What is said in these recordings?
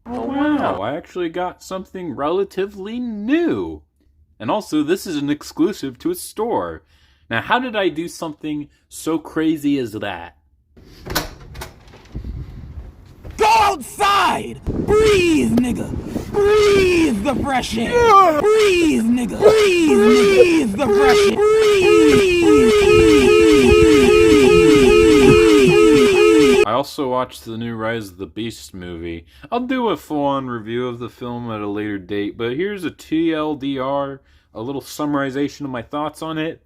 Oh wow, I actually got something relatively new. And also, this is an exclusive to a store. Now, how did I do something so crazy as that? Go outside! Breathe, nigga! Breathe the fresh air! Breathe, nigga! Breathe the fresh air! I also watched the new Rise of the Beast movie. I'll do a full-on review of the film at a later date, but here's a TLDR, a little summarization of my thoughts on it.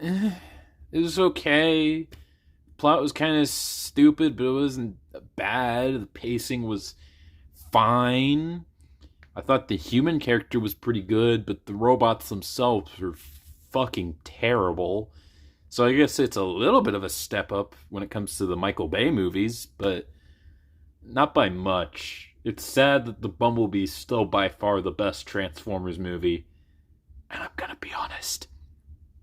It was okay. Plot was kind of stupid, but it wasn't bad. The pacing was fine. I thought the human character was pretty good, but the robots themselves were fucking terrible. So I guess it's a little bit of a step up when it comes to the Michael Bay movies, but not by much. It's sad that the Bumblebee's still by far the best Transformers movie. And I'm gonna be honest,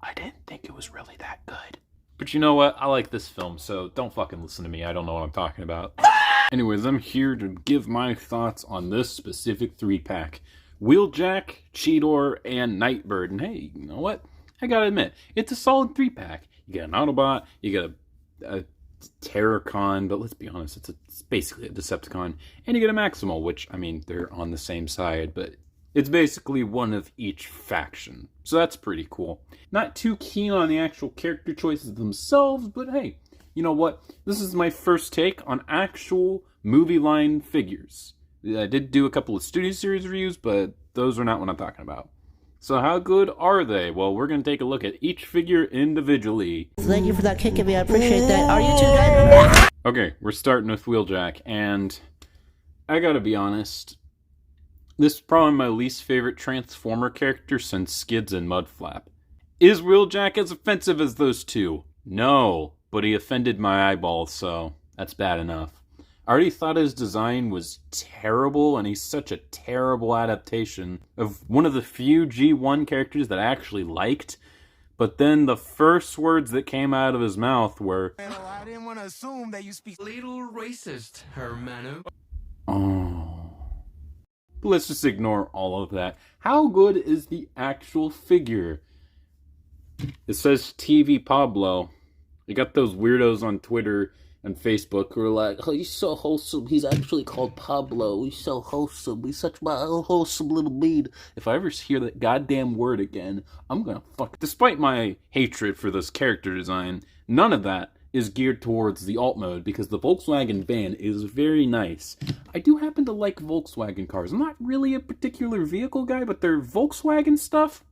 I didn't think it was really that good. But you know what? I like this film, so don't fucking listen to me. I don't know what I'm talking about. Anyways, I'm here to give my thoughts on this specific 3-pack. Wheeljack, Cheetor, and Nightbird. And hey, you know what? I gotta admit, it's a solid 3-pack. You get an Autobot, you get a Terracon, but let's be honest, it's basically a Decepticon. And you get a Maximal, which, I mean, they're on the same side, but it's basically one of each faction. So that's pretty cool. Not too keen on the actual character choices themselves, but hey, you know what? This is my first take on actual movie line figures. I did do a couple of Studio Series reviews, but those are not what I'm talking about. So how good are they? Well, we're going to take a look at each figure individually. Thank you for that kick, I appreciate that. Are you two guys? Okay, we're starting with Wheeljack, and I gotta be honest, this is probably my least favorite Transformer character since Skids and Mudflap. Is Wheeljack as offensive as those two? No, but he offended my eyeballs, so that's bad enough. I already thought his design was terrible, and he's such a terrible adaptation of one of the few G1 characters that I actually liked. But then the first words that came out of his mouth were, I didn't want to assume that you speak Little racist, Hermano. oh. But let's just ignore all of that. How good is the actual figure? It says TV Pablo. You got those weirdos on Twitter and Facebook who are like, oh, he's so wholesome. He's actually called Pablo. He's so wholesome. He's such my wholesome little bead. If I ever hear that goddamn word again, I'm gonna fuck. Despite my hatred for this character design, none of that is geared towards the alt mode because the Volkswagen van is very nice. I do happen to like Volkswagen cars. I'm not really a particular vehicle guy, but their Volkswagen stuff,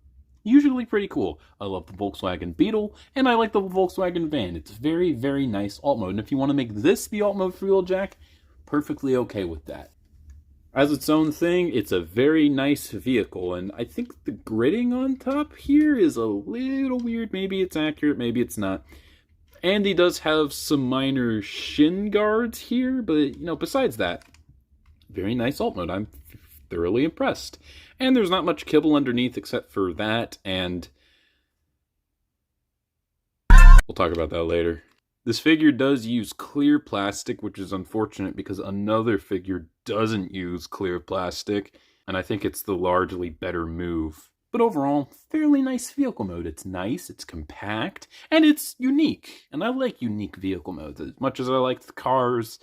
usually pretty cool. I love the Volkswagen Beetle, and I like the Volkswagen van. It's very, very nice alt mode, and if you want to make this the alt mode for Wheeljack, perfectly okay with that. As its own thing, it's a very nice vehicle, and I think the gridding on top here is a little weird. Maybe it's accurate, maybe it's not. And he does have some minor shin guards here, but, you know, besides that, very nice alt mode. I'm thoroughly impressed. And there's not much kibble underneath except for that, and we'll talk about that later. This figure does use clear plastic, which is unfortunate because another figure doesn't use clear plastic, and I think it's the largely better move. But overall, fairly nice vehicle mode. It's nice, it's compact, and it's unique. And I like unique vehicle modes as much as I like the cars.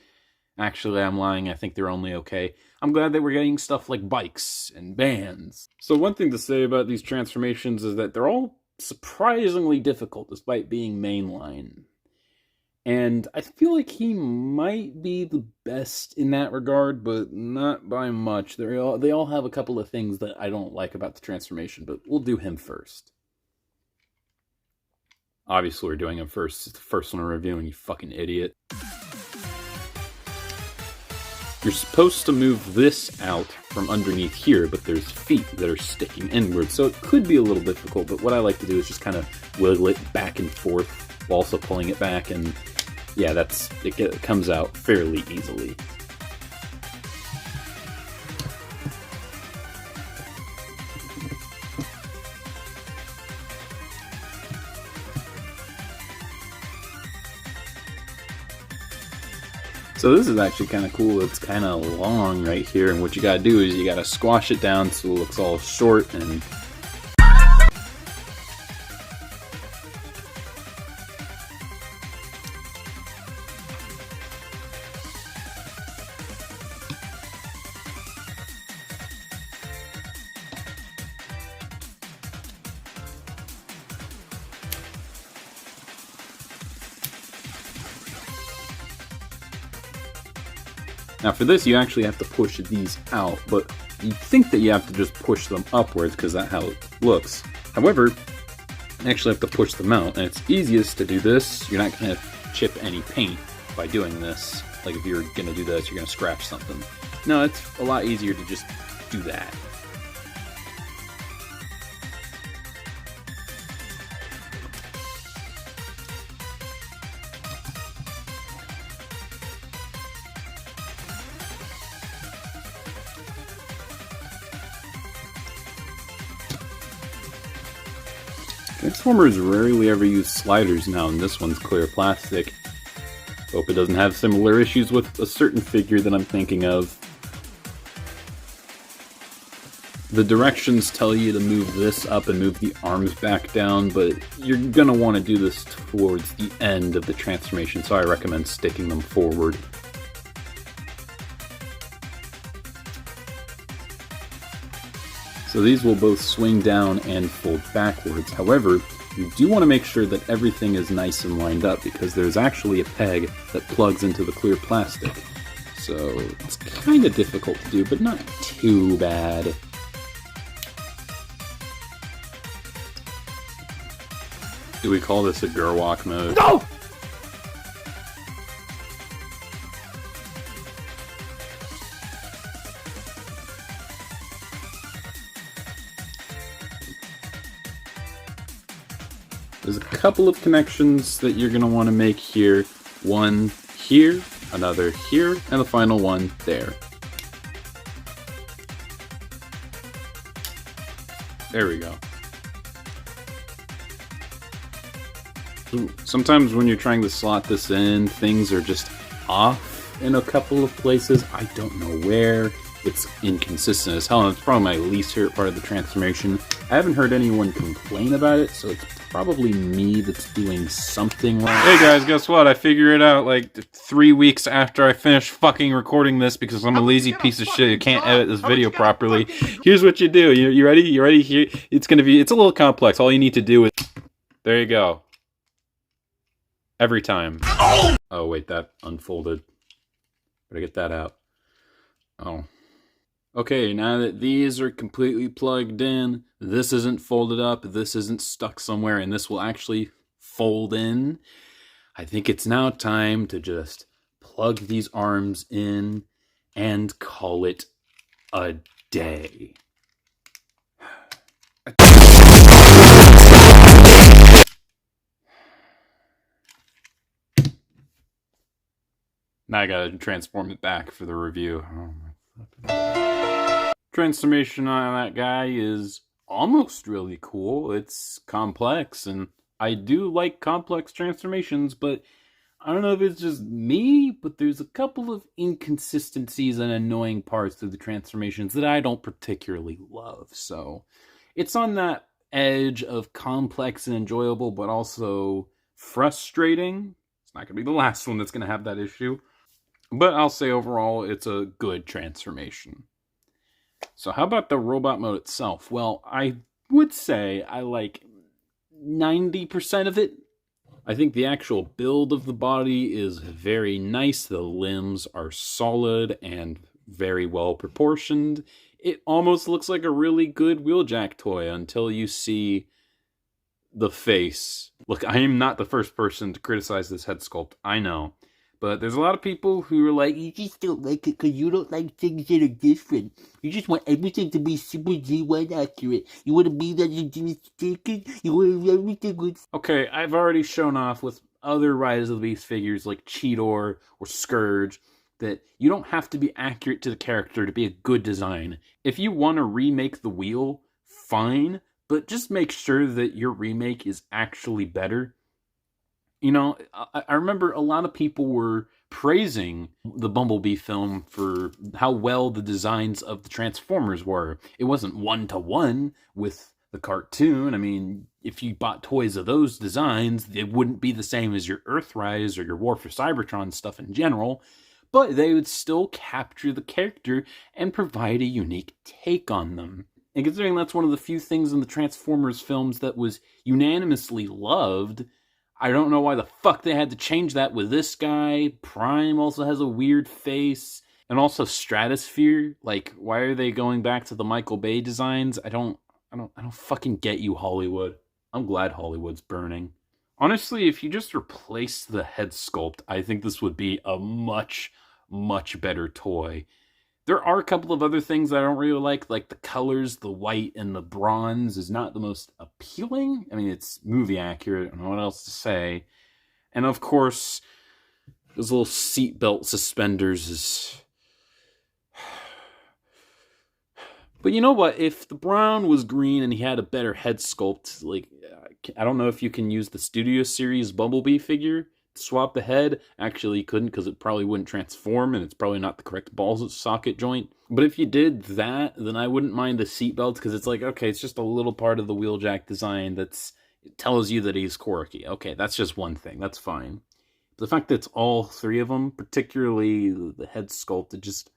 Actually, I'm lying. I think they're only okay. I'm glad that we're getting stuff like bikes and vans. So one thing to say about these transformations is that they're all surprisingly difficult despite being mainline. And I feel like he might be the best in that regard, but not by much. They all have a couple of things that I don't like about the transformation, but we'll do him first. Obviously, we're doing him first. It's the first one I'm reviewing, you fucking idiot. You're supposed to move this out from underneath here, but there's feet that are sticking inward, so it could be a little difficult, but what I like to do is just kind of wiggle it back and forth while also pulling it back, and yeah, it comes out fairly easily. So this is actually kind of cool. It's kind of long right here, and what you gotta do is you gotta squash it down so it looks all short and... Now for this, you actually have to push these out, but you think that you have to just push them upwards because that's how it looks. However, you actually have to push them out, and it's easiest to do this. You're not going to chip any paint by doing this. Like if you're going to do this, you're going to scratch something. No, it's a lot easier to just do that. Transformers rarely ever use sliders now, and this one's clear plastic. Hope it doesn't have similar issues with a certain figure that I'm thinking of. The directions tell you to move this up and move the arms back down, but you're gonna want to do this towards the end of the transformation, so I recommend sticking them forward. So these will both swing down and fold backwards. However, you do want to make sure that everything is nice and lined up because there's actually a peg that plugs into the clear plastic. So it's kind of difficult to do, but not too bad. Do we call this a Gerwalk mode? No! There's a couple of connections that you're going to want to make here. One here, another here, and the final one there. There we go. Sometimes when you're trying to slot this in, things are just off in a couple of places. I don't know where. It's inconsistent as hell, and it's probably my least favorite part of the transformation. I haven't heard anyone complain about it, so it's probably me that's doing something wrong. Hey guys, guess what? I figured it out like 3 weeks after I finished fucking recording this because I'm a lazy piece of shit who can't edit this video properly. Here's what you do. You ready? You ready? Here, it's a little complex. All you need to do is... There you go. Every time. Oh wait, that unfolded. Better get that out. Oh. Okay, now that these are completely plugged in, this isn't folded up, this isn't stuck somewhere, and this will actually fold in, I think it's now time to just plug these arms in and call it a day. Now I gotta transform it back for the review. Oh my fucking... Transformation on that guy is almost really cool. It's complex, and I do like complex transformations, but I don't know if it's just me, but there's a couple of inconsistencies and annoying parts to the transformations that I don't particularly love. So it's on that edge of complex and enjoyable, but also frustrating. It's not going to be the last one that's going to have that issue. But I'll say overall, it's a good transformation. So how about the robot mode itself? Well, I would say I like 90% of it. I think the actual build of the body is very nice. The limbs are solid and very well proportioned. It almost looks like a really good Wheeljack toy until you see the face. Look, I am not the first person to criticize this head sculpt, I know. But there's a lot of people who are like, you just don't like it because you don't like things that are different. You just want everything to be super G1 accurate. You want to be that you want everything good. Okay, I've already shown off with other Rise of the Beast figures like Cheetor or Scourge that you don't have to be accurate to the character to be a good design. If you want to remake the wheel, fine, but just make sure that your remake is actually better. You know, I remember a lot of people were praising the Bumblebee film for how well the designs of the Transformers were. It wasn't one-to-one with the cartoon. I mean, if you bought toys of those designs, it wouldn't be the same as your Earthrise or your War for Cybertron stuff in general, but they would still capture the character and provide a unique take on them. And considering that's one of the few things in the Transformers films that was unanimously loved, I don't know why the fuck they had to change that with this guy. Prime also has a weird face. And also Stratosphere. Like, why are they going back to the Michael Bay designs? I don't fucking get you, Hollywood. I'm glad Hollywood's burning. Honestly, if you just replace the head sculpt, I think this would be a much, much better toy. There are a couple of other things I don't really like the colors, the white and the bronze is not the most appealing. I mean, it's movie accurate, I don't know what else to say. And of course, those little seatbelt suspenders is... But you know what? If the brown was green and he had a better head sculpt, like, I don't know if you can use the Studio Series Bumblebee figure to swap the head. Actually, you couldn't because it probably wouldn't transform and it's probably not the correct ball socket joint. But if you did that, then I wouldn't mind the seatbelts because it's like, okay, it's just a little part of the Wheeljack design it tells you that he's quirky. Okay, that's just one thing. That's fine. But the fact that it's all three of them, particularly the head sculpt, it just...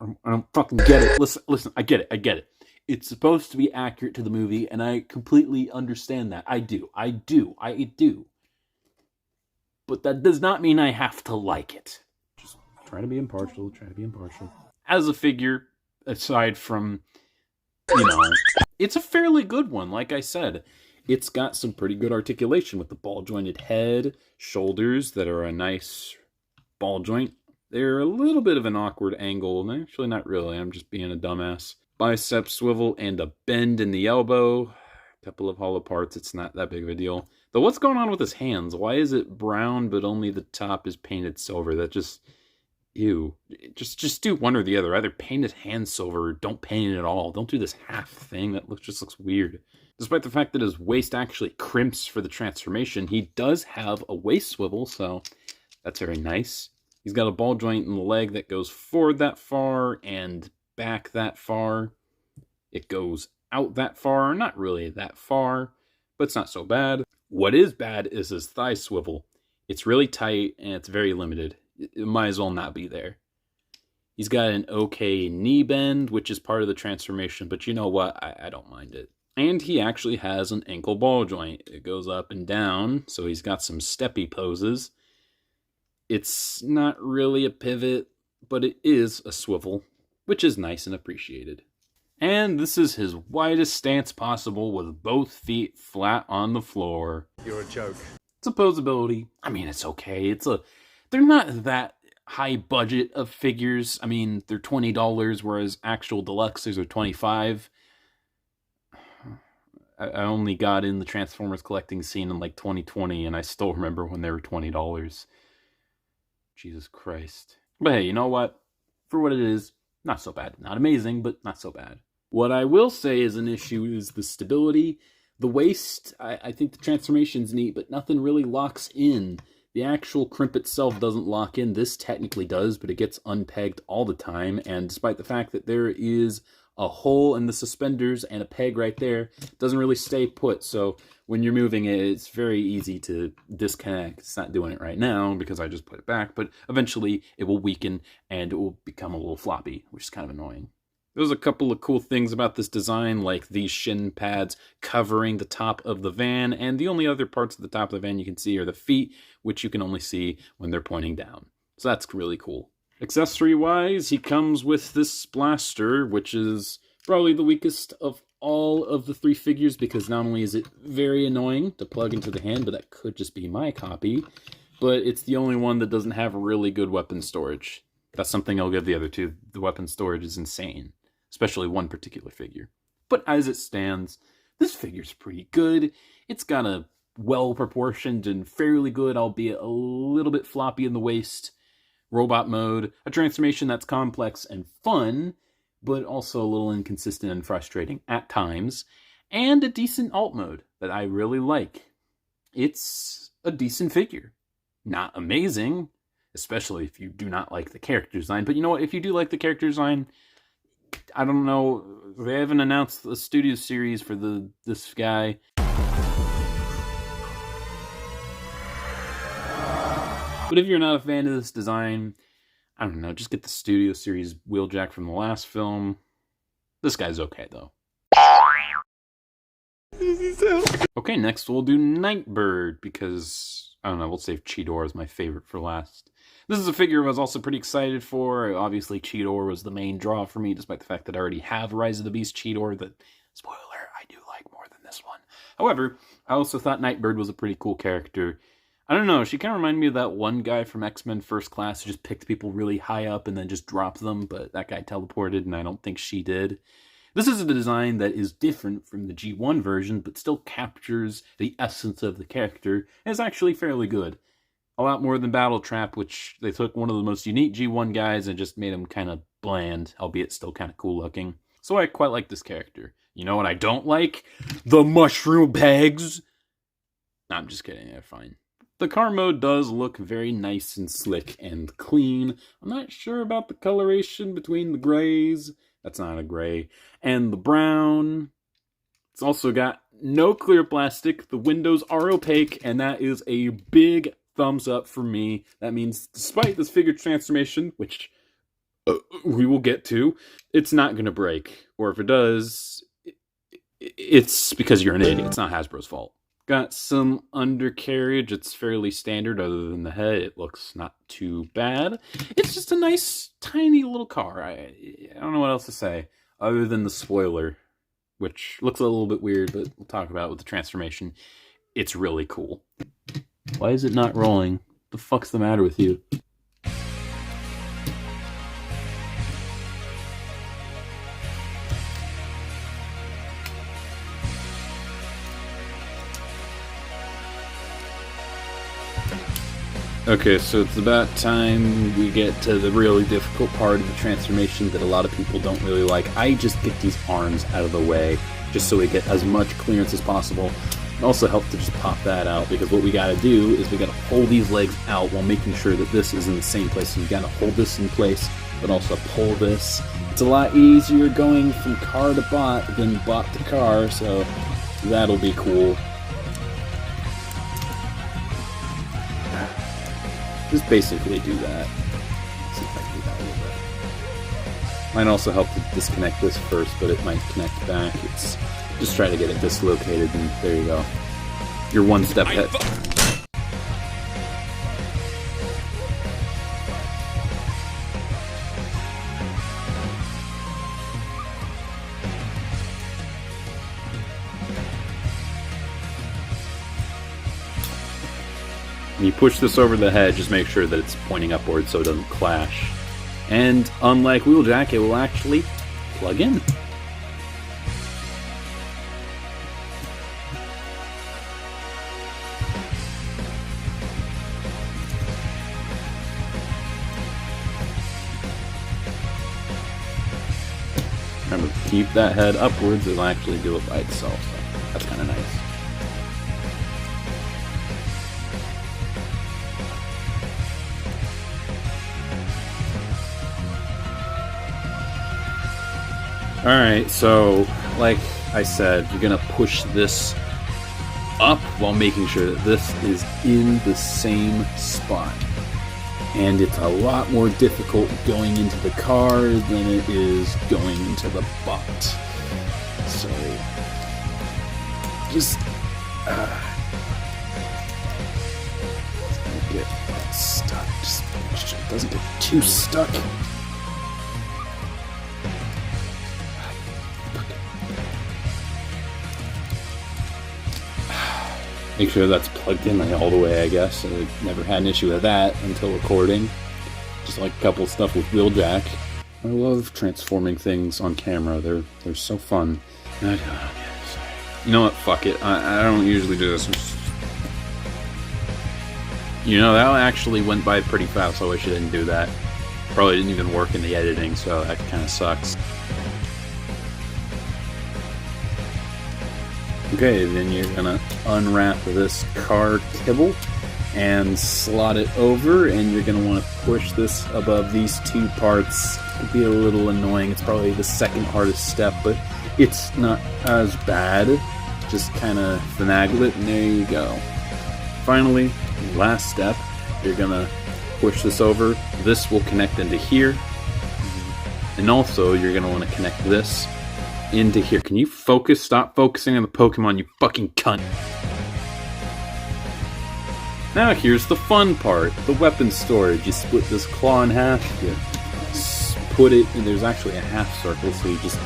I don't fucking get it. Listen, I get it. It's supposed to be accurate to the movie, and I completely understand that. I do. But that does not mean I have to like it. Just try to be impartial. As a figure, aside from, it's a fairly good one, like I said. It's got some pretty good articulation with the ball-jointed head, shoulders that are a nice ball joint. They're a little bit of an awkward angle. Actually, not really. I'm just being a dumbass. Bicep swivel and a bend in the elbow. A couple of hollow parts. It's not that big of a deal. Though what's going on with his hands? Why is it brown, but only the top is painted silver? That just... Ew. Just do one or the other. Either paint his hands silver or don't paint it at all. Don't do this half thing. That just looks weird. Despite the fact that his waist actually crimps for the transformation, he does have a waist swivel, so that's very nice. He's got a ball joint in the leg that goes forward that far and back that far. It goes out that far, not really that far, but it's not so bad. What is bad is his thigh swivel. It's really tight and it's very limited. It might as well not be there. He's got an okay knee bend, which is part of the transformation, but you know what? I don't mind it. And he actually has an ankle ball joint. It goes up and down, so he's got some steppy poses. It's not really a pivot, but it is a swivel, which is nice and appreciated. And this is his widest stance possible with both feet flat on the floor. You're a joke. It's a posability. I mean, it's okay. They're not that high budget of figures. I mean, they're $20, whereas actual deluxes are $25. I only got in the Transformers collecting scene in like 2020, and I still remember when they were $20. Jesus Christ. But hey, you know what? For what it is, not so bad. Not amazing, but not so bad. What I will say is an issue is the stability. The waist, I think the transformation's neat, but nothing really locks in. The actual crimp itself doesn't lock in. This technically does, but it gets unpegged all the time. And despite the fact that there is a hole in the suspenders and a peg right there, it doesn't really stay put. So when you're moving it, it's very easy to disconnect. It's not doing it right now because I just put it back, but eventually it will weaken and it will become a little floppy, which is kind of annoying. There's a couple of cool things about this design, like these shin pads covering the top of the van, and the only other parts of the top of the van you can see are the feet, which you can only see when they're pointing down. So that's really cool. Accessory-wise, he comes with this blaster, which is probably the weakest of all of the three figures, because not only is it very annoying to plug into the hand, but that could just be my copy, but it's the only one that doesn't have really good weapon storage. That's something I'll give the other two. The weapon storage is insane, especially one particular figure. But as it stands, this figure's pretty good. It's got a well-proportioned and fairly good, albeit a little bit floppy in the waist, robot mode, a transformation that's complex and fun, but also a little inconsistent and frustrating at times, and a decent alt mode that I really like. It's a decent figure. not amazing, especially if you do not like the character design. But you know what? If you do like the character design, I don't know. They haven't announced the studio series for this guy. But if you're not a fan of this design, I don't know, just get the studio series Wheeljack from the last film. This guy's okay, though. Okay, next we'll do Nightbird, because, I don't know, we'll save Cheetor as my favorite for last. This is a figure I was also pretty excited for. Obviously, Cheetor was the main draw for me, despite the fact that I already have Rise of the Beast Cheetor, that, spoiler, I do like more than this one. However, I also thought Nightbird was a pretty cool character. I don't know, she kind of reminded me of that one guy from X-Men First Class who just picked people really high up and then just dropped them, but that guy teleported, and I don't think she did. This is a design that is different from the G1 version, but still captures the essence of the character, and is actually fairly good. A lot more than Battle Trap, which they took one of the most unique G1 guys and just made him kind of bland, albeit still kind of cool looking. So I quite like this character. You know what I don't like? The mushroom bags! No, I'm just kidding, they're fine. The car mode does look very nice and slick and clean. I'm not sure about the coloration between the grays. That's not a gray. And the brown. It's also got no clear plastic. The windows are opaque, and that is a big thumbs up for me. That means despite this figure transformation, which we will get to, it's not going to break. Or if it does, it's because you're an idiot. It's not Hasbro's fault. Got some undercarriage. It's fairly standard other than the head. It looks not too bad. It's just a nice, tiny little car. I don't know what else to say other than the spoiler, which looks a little bit weird, but we'll talk about it with the transformation. It's really cool. Why is it not rolling? The fuck's the matter with you? Okay, so it's about time we get to the really difficult part of the transformation that a lot of people don't really like. I just get these arms out of the way, just so we get as much clearance as possible. It also helps to just pop that out, because what we gotta do is we gotta hold these legs out while making sure that this is in the same place. So you gotta hold this in place, but also pull this. It's a lot easier going from car to bot than bot to car, so that'll be cool. Just basically do that. Let's see if I can do that a little bit. Might also help to disconnect this first, but it might connect back. It's just try to get it dislocated, and there you go. You're one step ahead. When you push this over the head, just make sure that it's pointing upward so it doesn't clash. And unlike Wheeljack, it will actually plug in. Remember, keep that head upwards, it'll actually do it by itself. So that's kind of nice. Alright, so, like I said, you're gonna push this up while making sure that this is in the same spot. And it's a lot more difficult going into the car than it is going into the bot. So, just don't get that stuck. Just make sure it doesn't get too stuck. Make sure that's plugged in all the way, I guess. I never had an issue with that until recording. Just like a couple of stuff with Wheeljack. I love transforming things on camera. They're so fun. You know what? Fuck it. I don't usually do this. You know, that actually went by pretty fast. I wish I didn't do that. Probably didn't even work in the editing, so that kind of sucks. Okay, then you're gonna unwrap this car kibble, and slot it over, and you're going to want to push this above these two parts. It'll be a little annoying. It's probably the second hardest step, but it's not as bad. Just kind of finagle it, and there you go. Finally, last step, you're going to push this over. This will connect into here, and also you're going to want to connect this into here. Can you focus? Stop focusing on the Pokemon, you fucking cunt. Now here's the fun part, the weapon storage. You split this claw in half, you put it, and there's actually a half circle, so you just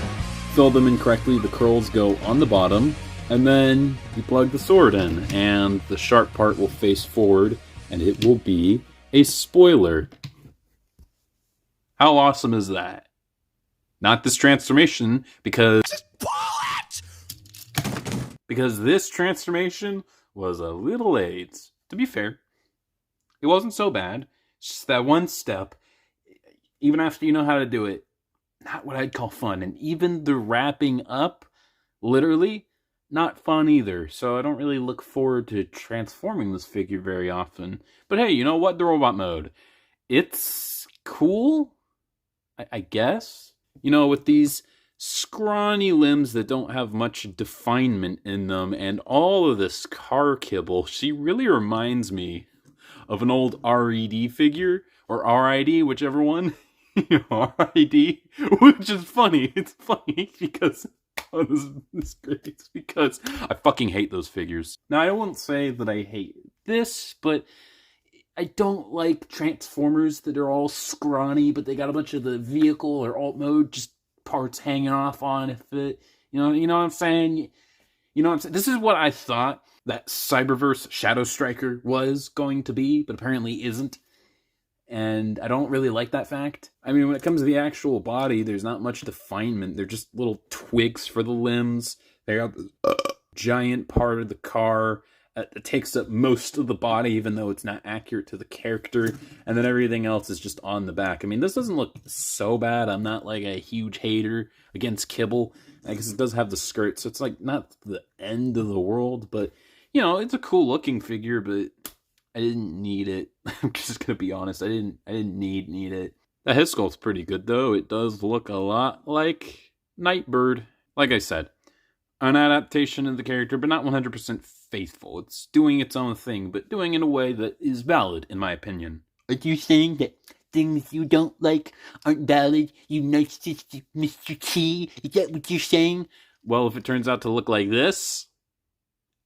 fill them in correctly. The curls go on the bottom, and then you plug the sword in, and the sharp part will face forward, and it will be a spoiler. How awesome is that? Not this transformation, because this transformation was a little AIDS. To be fair, it wasn't so bad. It's just that one step, even after you know how to do it, not what I'd call fun. And even the wrapping up, literally, not fun either. So I don't really look forward to transforming this figure very often. But hey, you know what? The robot mode. It's cool, I guess. You know, with these scrawny limbs that don't have much definement in them, and all of this car kibble, she really reminds me of an old RED figure, or RID, whichever one. RID, which is funny. It's funny because this great. It's because I fucking hate those figures. Now, I won't say that I hate this, but I don't like Transformers that are all scrawny, but they got a bunch of the vehicle or alt mode just parts hanging off on it. You know what I'm saying? You know what I'm saying? This is what I thought that Cyberverse Shadow Striker was going to be, but apparently isn't. And I don't really like that fact. I mean, when it comes to the actual body, there's not much definement. They're just little twigs for the limbs. They have a giant part of the car. It takes up most of the body, even though it's not accurate to the character. And then everything else is just on the back. I mean, this doesn't look so bad. I'm not like a huge hater against kibble. I guess it does have the skirt, so it's like not the end of the world. But, you know, it's a cool looking figure, but I didn't need it. I'm just going to be honest. I didn't need it. The head sculpt's pretty good, though. It does look a lot like Nightbird. Like I said, an adaptation of the character, but not 100% faithful. It's doing its own thing, but doing it in a way that is valid, in my opinion. Are you saying that things you don't like aren't valid, you narcissistic Mr. T? Is that what you're saying? Well, if it turns out to look like this,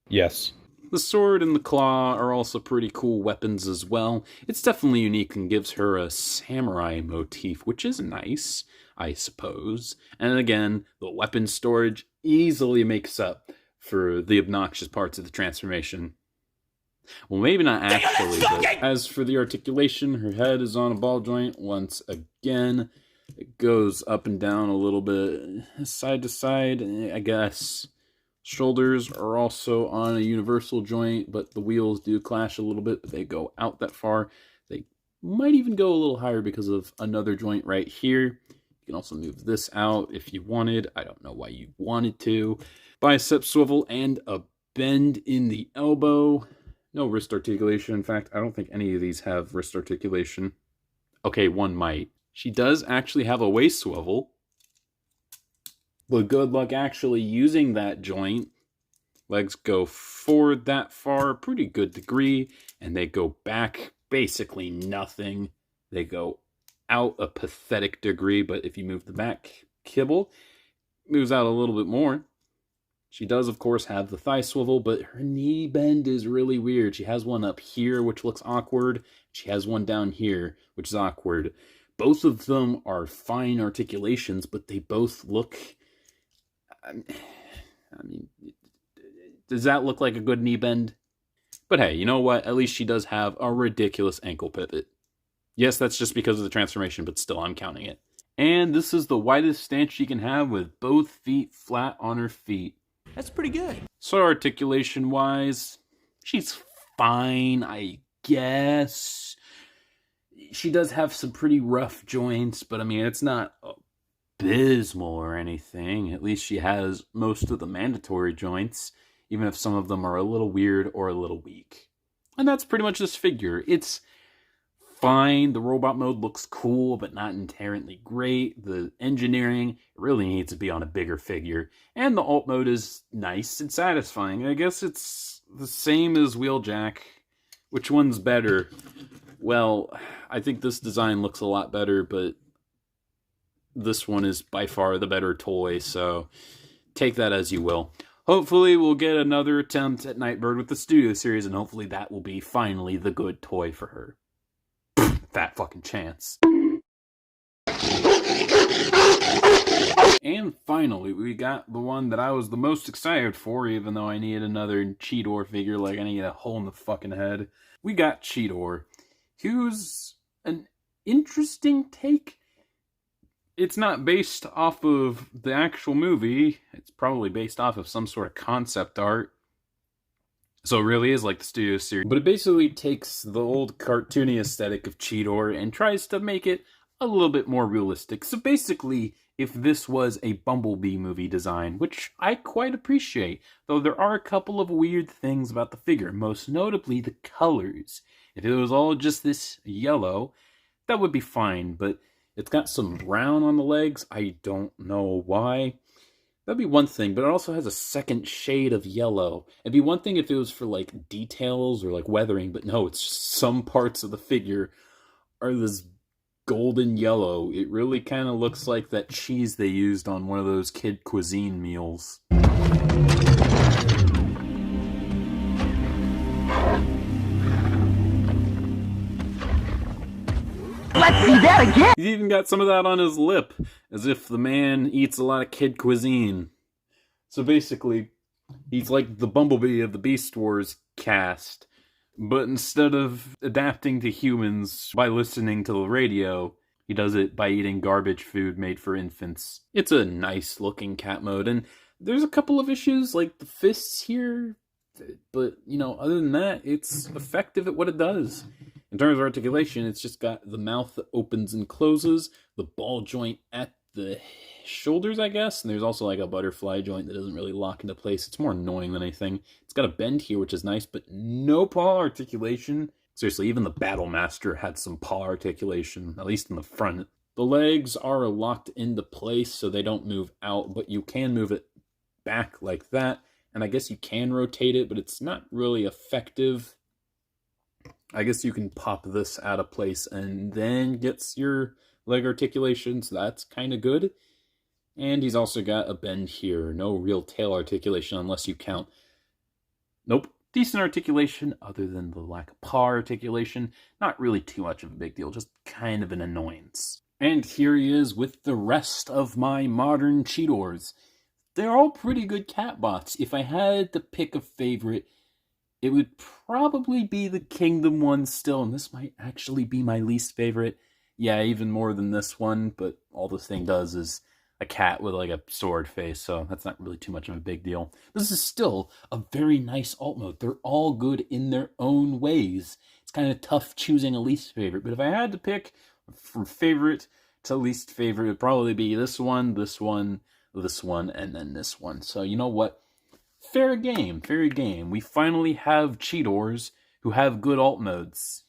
Yes. the sword and the claw are also pretty cool weapons as well. It's definitely unique and gives her a samurai motif, which is nice, I suppose. And again, the weapon storage easily makes up for the obnoxious parts of the transformation. Well, maybe not actually, but as for the articulation, her head is on a ball joint once again. It goes up and down a little bit, side to side, I guess. Shoulders are also on a universal joint, but the wheels do clash a little bit, but they go out that far. They might even go a little higher because of another joint right here. You can also move this out if you wanted. I don't know why you wanted to. Bicep swivel and a bend in the elbow. No wrist articulation. In fact, I don't think any of these have wrist articulation. Okay, one might. She does actually have a waist swivel. But good luck actually using that joint. Legs go forward that far, a pretty good degree, and they go back basically nothing. They go out a pathetic degree, but if you move the back kibble, it moves out a little bit more. She does, of course, have the thigh swivel, but her knee bend is really weird. She has one up here, which looks awkward. She has one down here, which is awkward. Both of them are fine articulations, but they both look... I mean, does that look like a good knee bend? But hey, you know what? At least she does have a ridiculous ankle pivot. Yes, that's just because of the transformation, but still, I'm counting it. And this is the widest stance she can have with both feet flat on her feet. That's pretty good. So articulation-wise, she's fine, I guess. She does have some pretty rough joints, but I mean, it's not abysmal or anything. At least she has most of the mandatory joints, even if some of them are a little weird or a little weak. And that's pretty much this figure. It's fine. The robot mode looks cool, but not inherently great. The engineering really needs to be on a bigger figure. And the alt mode is nice and satisfying. I guess it's the same as Wheeljack. Which one's better? Well, I think this design looks a lot better, but this one is by far the better toy, so take that as you will. Hopefully we'll get another attempt at Nightbird with the Studio Series, and hopefully that will be finally the good toy for her. That fucking chance. And finally, we got the one that I was the most excited for, even though I needed another Cheetor figure, like I need a hole in the fucking head. We got Cheetor, who's an interesting take. It's not based off of the actual movie. It's probably based off of some sort of concept art. So it really is like the Studio Series. But it basically takes the old cartoony aesthetic of Cheetor and tries to make it a little bit more realistic. So basically, if this was a Bumblebee movie design, which I quite appreciate, though there are a couple of weird things about the figure, most notably the colors. If it was all just this yellow, that would be fine, but it's got some brown on the legs. I don't know why. That'd be one thing, but it also has a second shade of yellow. It'd be one thing if it was for, like, details or, like, weathering, but no, it's just some parts of the figure are this golden yellow. It really kind of looks like that cheese they used on one of those kid cuisine meals. Let's see that again! He's even got some of that on his lip, as if the man eats a lot of kid cuisine. So basically, he's like the Bumblebee of the Beast Wars cast, but instead of adapting to humans by listening to the radio, he does it by eating garbage food made for infants. It's a nice looking cat mode, and there's a couple of issues, like the fists here, but, you know, other than that, it's effective at what it does. In terms of articulation, it's just got the mouth that opens and closes, the ball joint at the shoulders, I guess, and there's also like a butterfly joint that doesn't really lock into place. It's more annoying than anything. It's got a bend here, which is nice, but no paw articulation. Seriously, even the Battle Master had some paw articulation, at least in the front. The legs are locked into place so they don't move out, but you can move it back like that, and I guess you can rotate it, but it's not really effective. I guess you can pop this out of place and then gets your leg articulation, so that's kind of good. And he's also got a bend here. No real tail articulation unless you count. Nope. Decent articulation other than the lack of paw articulation. Not really too much of a big deal, just kind of an annoyance. And here he is with the rest of my modern Cheetors. They're all pretty good catbots. If I had to pick a favorite, it would probably be the Kingdom one still, and this might actually be my least favorite. Yeah, even more than this one, but all this thing does is a cat with like a sword face, so that's not really too much of a big deal. This is still a very nice alt mode. They're all good in their own ways. It's kind of tough choosing a least favorite, but if I had to pick from favorite to least favorite, it would probably be this one, this one, this one, and then this one. So you know what? Fair game, fair game. We finally have Cheetors who have good alt modes.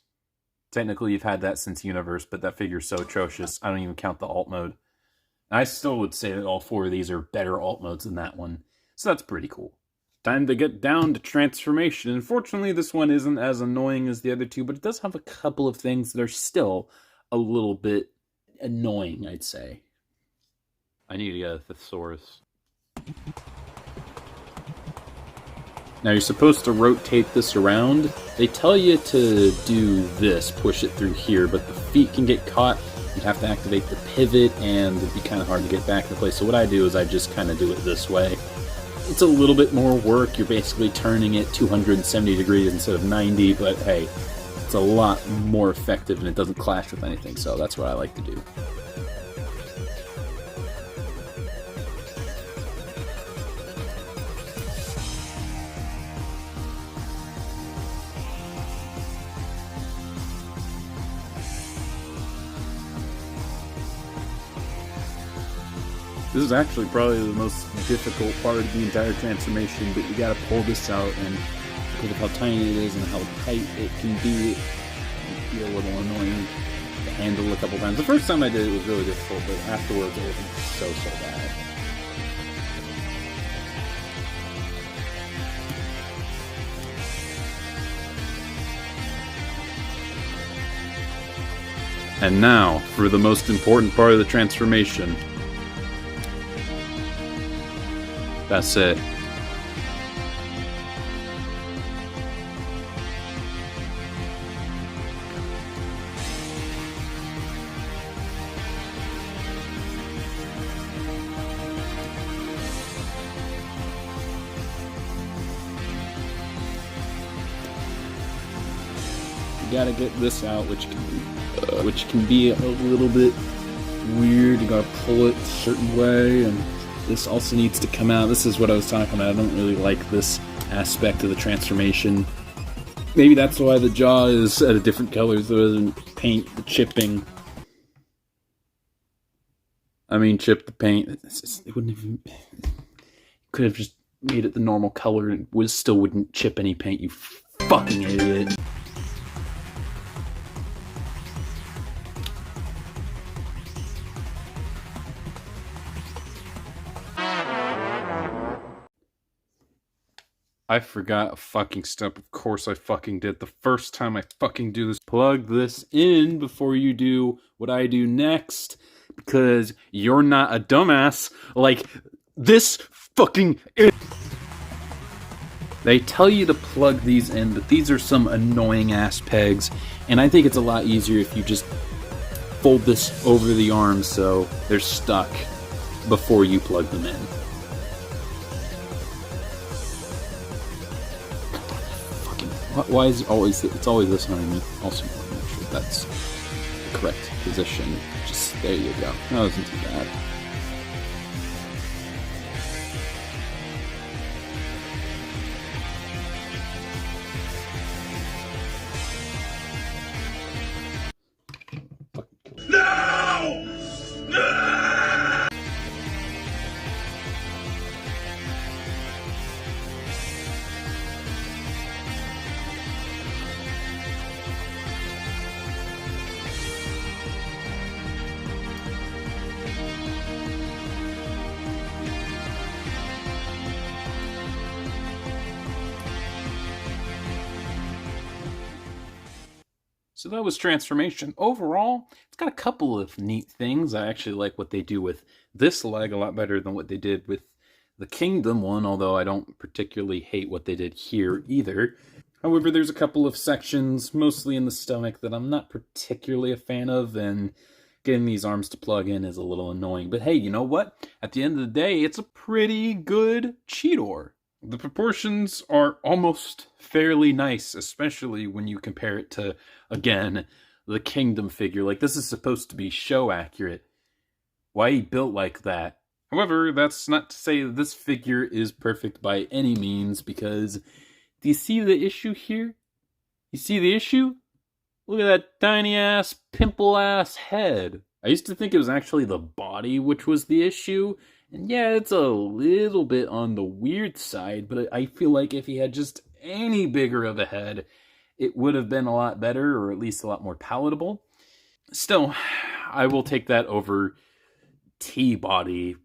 Technically, you've had that since Universe, but that figure's so atrocious, I don't even count the alt mode. I still would say that all four of these are better alt modes than that one. So that's pretty cool. Time to get down to transformation. Unfortunately, this one isn't as annoying as the other two, but it does have a couple of things that are still a little bit annoying, I'd say. I need to get a thesaurus. Now you're supposed to rotate this around. They tell you to do this, push it through here, but the feet can get caught. You'd have to activate the pivot, and it'd be kind of hard to get back into place. So what I do is I just kind of do it this way. It's a little bit more work. You're basically turning it 270 degrees instead of 90, but hey, it's a lot more effective and it doesn't clash with anything, so that's what I like to do. This is actually probably the most difficult part of the entire transformation, but you gotta pull this out, and because of how tiny it is and how tight it can be. It can be a little annoying to handle a couple times. The first time I did it was really difficult, but afterwards it wasn't so bad. And now, for the most important part of the transformation. That's it. You gotta get this out, which can be a little bit weird. You gotta pull it a certain way, and this also needs to come out. This is what I was talking about. I don't really like this aspect of the transformation. Maybe that's why the jaw is at a different color, so it doesn't paint the chipping. I mean, chip the paint. It wouldn't even. Could have just made it the normal color, and it still wouldn't chip any paint. You fucking idiot. I forgot a fucking step. Of course I fucking did. The first time I fucking do this. Plug this in before you do what I do next. Because you're not a dumbass like this fucking is. They tell you to plug these in, but these are some annoying ass pegs. And I think it's a lot easier if you just fold this over the arms so they're stuck before you plug them in. Why is it always, it's always this one? I also want to make sure that's the correct position. Just, there you go. That wasn't too bad. So that was transformation. Overall, it's got a couple of neat things. I actually like what they do with this leg a lot better than what they did with the Kingdom one, although I don't particularly hate what they did here either. However, there's a couple of sections, mostly in the stomach, that I'm not particularly a fan of, and getting these arms to plug in is a little annoying. But hey, you know what? At the end of the day, it's a pretty good Cheetor. The proportions are almost fairly nice, especially when you compare it to, again, the Kingdom figure. Like, this is supposed to be show accurate. Why he built like that? However, that's not to say that this figure is perfect by any means, because do you see the issue here? You see the issue? Look at that tiny-ass, pimple-ass head. I used to think it was actually the body which was the issue. And yeah, it's a little bit on the weird side, but I feel like if he had just any bigger of a head, it would have been a lot better, or at least a lot more palatable. Still, I will take that over T-body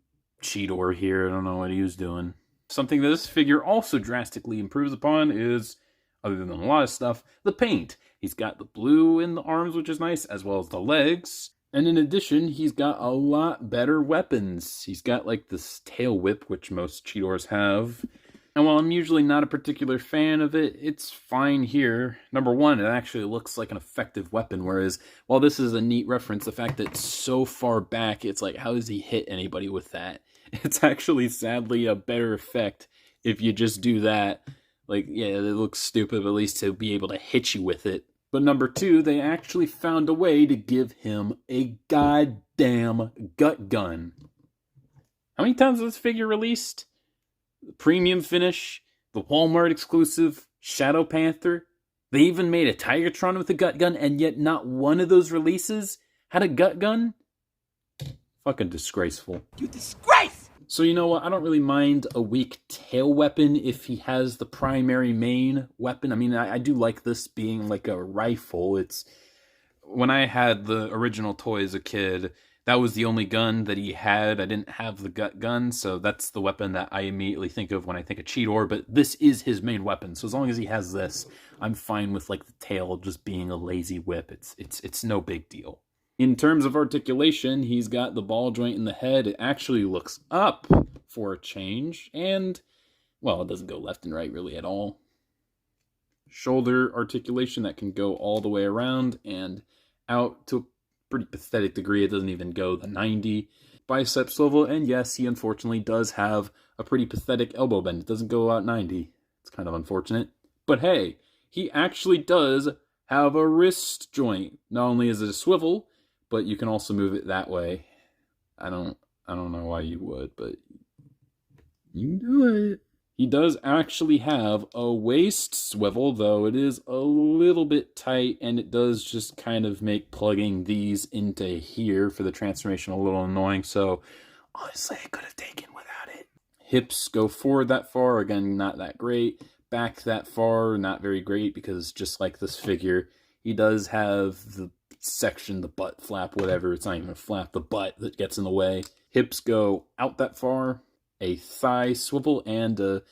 Cheetor here. I don't know what he was doing. Something that this figure also drastically improves upon is, other than a lot of stuff, the paint. He's got the blue in the arms, which is nice, as well as the legs. And in addition, he's got a lot better weapons. He's got like this tail whip, which most Cheetors have. And while I'm usually not a particular fan of it, it's fine here. Number one, it actually looks like an effective weapon, whereas while this is a neat reference, the fact that it's so far back, it's like, how does he hit anybody with that? It's actually, sadly, a better effect if you just do that. Like, yeah, it looks stupid, but at least to be able to hit you with it. But number two, they actually found a way to give him a goddamn gut gun. How many times was this figure released? The premium finish, the Walmart exclusive, Shadow Panther. They even made a Tigertron with a gut gun, and yet not one of those releases had a gut gun? Fucking disgraceful. You disgrace! So you know what, I don't really mind a weak tail weapon if he has the primary main weapon. I mean, I do like this being like a rifle. It's when I had the original toy as a kid, that was the only gun that he had. I didn't have the gut gun, so that's the weapon that I immediately think of when I think of Cheetor, but this is his main weapon, so as long as he has this, I'm fine with like the tail just being a lazy whip. It's no big deal. In terms of articulation, he's got the ball joint in the head. It actually looks up for a change, and, well, it doesn't go left and right really at all. Shoulder articulation that can go all the way around and out to a pretty pathetic degree. It doesn't even go the 90. Bicep swivel, and yes, he unfortunately does have a pretty pathetic elbow bend. It doesn't go out 90. It's kind of unfortunate. But hey, he actually does have a wrist joint. Not only is it a swivel, but you can also move it that way. I don't know why you would, but you can do it. He does actually have a waist swivel, though it is a little bit tight, and it does just kind of make plugging these into here for the transformation a little annoying, so honestly, I could have taken without it. Hips go forward that far, again, not that great. Back that far, not very great, because just like this figure, he does have the section, the butt flap, whatever, it's not even a flap, the butt that gets in the way. Hips go out that far. A thigh swivel, and a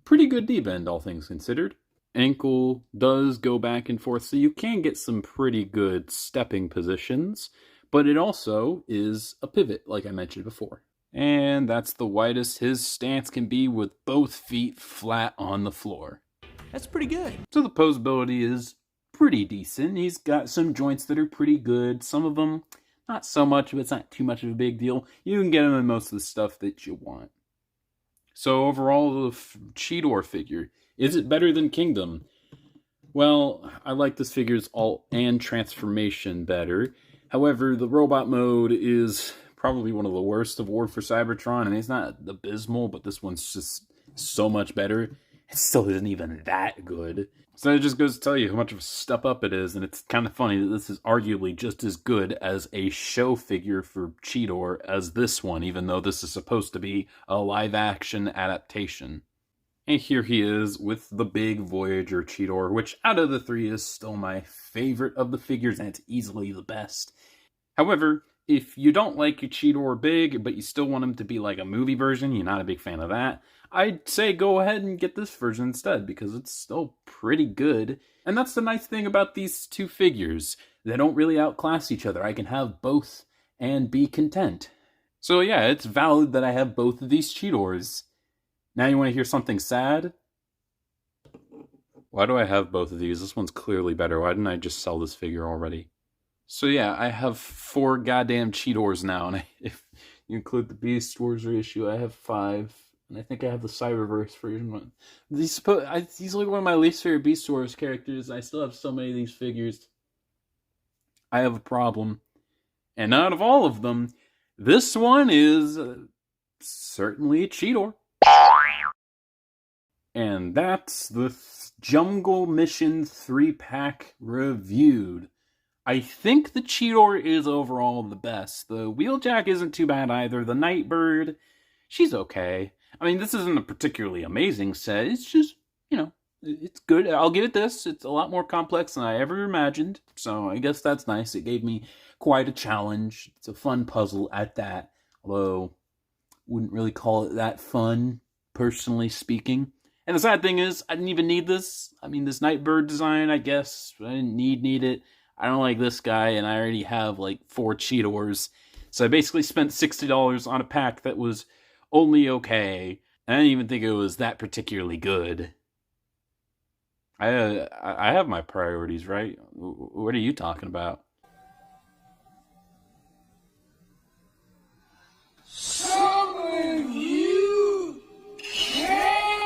pretty good D-bend, all things considered. Ankle does go back and forth, so you can get some pretty good stepping positions, but it also is a pivot, like I mentioned before. And that's the widest his stance can be with both feet flat on the floor. That's pretty good. So the posability is pretty decent. He's got some joints that are pretty good. Some of them, not so much, but it's not too much of a big deal. You can get him in most of the stuff that you want. So overall, the Cheetor figure, is it better than Kingdom? Well, I like this figure's alt and transformation better. However, the robot mode is probably one of the worst of War for Cybertron, and it's not abysmal, but this one's just so much better. It still isn't even that good. So it just goes to tell you how much of a step up it is, and it's kind of funny that this is arguably just as good as a show figure for Cheetor as this one, even though this is supposed to be a live-action adaptation. And here he is with the big Voyager Cheetor, which out of the three is still my favorite of the figures, and it's easily the best. However, if you don't like your Cheetor big, but you still want him to be like a movie version, you're not a big fan of that, I'd say go ahead and get this version instead, because it's still pretty good. And that's the nice thing about these two figures. They don't really outclass each other. I can have both and be content. So yeah, it's valid that I have both of these Cheetors. Now you want to hear something sad? Why do I have both of these? This one's clearly better. Why didn't I just sell this figure already? So yeah, I have 4 goddamn Cheetors now, and if you include the Beast Wars reissue, I have 5. And I think I have the Cyberverse version. These are one of my least favorite Beast Wars characters. I still have so many of these figures. I have a problem. And out of all of them, this one is certainly a Cheetor. And that's the Jungle Mission 3-pack reviewed. I think the Cheetor is overall the best. The Wheeljack isn't too bad either. The Nightbird, she's okay. I mean, this isn't a particularly amazing set. It's just, it's good. I'll give it this. It's a lot more complex than I ever imagined. So I guess that's nice. It gave me quite a challenge. It's a fun puzzle at that. Although, wouldn't really call it that fun, personally speaking. And the sad thing is, I didn't even need this. I mean, this Nightbird design, I guess, I didn't need it. I don't like this guy, and I already have, 4 Cheetors. So I basically spent $60 on a pack that was only okay. I didn't even think it was that particularly good. I have my priorities, right? What are you talking about?